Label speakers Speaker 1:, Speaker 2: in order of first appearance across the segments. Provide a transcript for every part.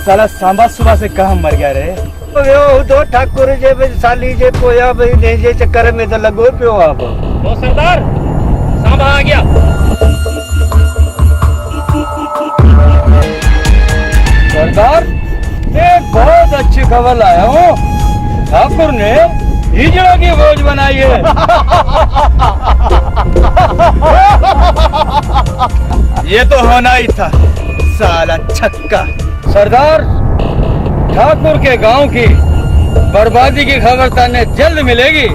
Speaker 1: साला सांबा सुबह से कहाँ मर गया रे?
Speaker 2: दो ठाकुर जे साली जे पोया भाई ने जे चक्कर में तो लगो पियो आप।
Speaker 3: तो सरदार सांबा आ गया।
Speaker 1: सरदार एक बहुत अच्छी खबर लाया हूँ। ठाकुर ने हिजड़ा की भोज बनाई है। ये तो होना ही था साला छक्का। सरदार ठाकुर के गांव की बर्बादी की खबर ताने जल्द मिलेगी।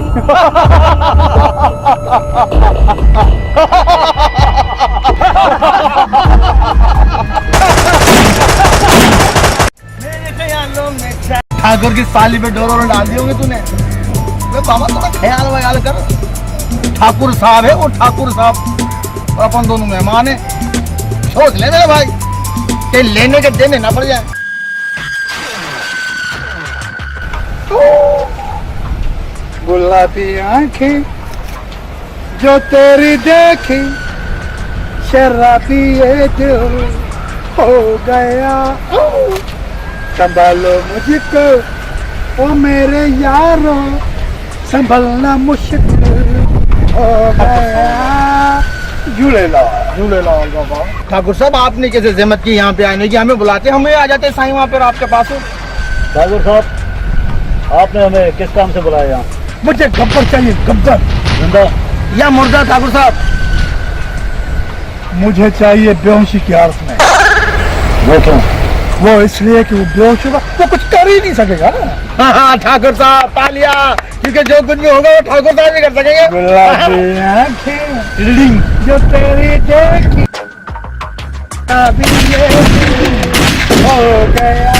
Speaker 2: ठाकुर की साली पे डोर डाल दी होगी तूने। बाबा थोड़ा ख्याल वयाल कर। ठाकुर साहब है वो, ठाकुर साहब और अपन दोनों मेहमान है। सोच ले मेरे भाई कि लेने के देने ना पड़ जाए।
Speaker 1: गुलाबी आंखें जो तेरी देखी शराबी ये दिल हो गया। संभालो मुझको ओ मेरे यारो, संभलना मुश्किल हो गया। झूलेलाल बाबा।
Speaker 2: ठाकुर साहब आपने कैसे जहमत की यहाँ पे आने की? हमें बुलाते हमें आ जाते साईं वहाँ पर आपके पास।
Speaker 3: ठाकुर साहब आपने हमें किस काम से बुलाया यहाँ?
Speaker 1: मुझे गब्बर चाहिए, गब्बर।
Speaker 3: जिंदा
Speaker 2: या मुर्दा? ठाकुर साहब
Speaker 1: मुझे चाहिए बेहोशी की हालत में।
Speaker 3: वो क्यों?
Speaker 1: वो इसलिए कि वो बेहोश होगा, वो कुछ कर ही नहीं सकेगा ना।
Speaker 2: हाँ ठाकुर साहब तालिया, क्योंकि जो कुछ भी होगा वो ठाकुर साहब ही कर सकेंगे।
Speaker 1: गुलाबी आंखें जो तेरी देखी अभी ये हो गया।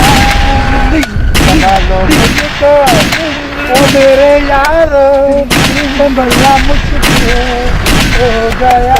Speaker 1: संभालो मुझको ओ मेरे यारो, संभलना मुश्किल हो गया।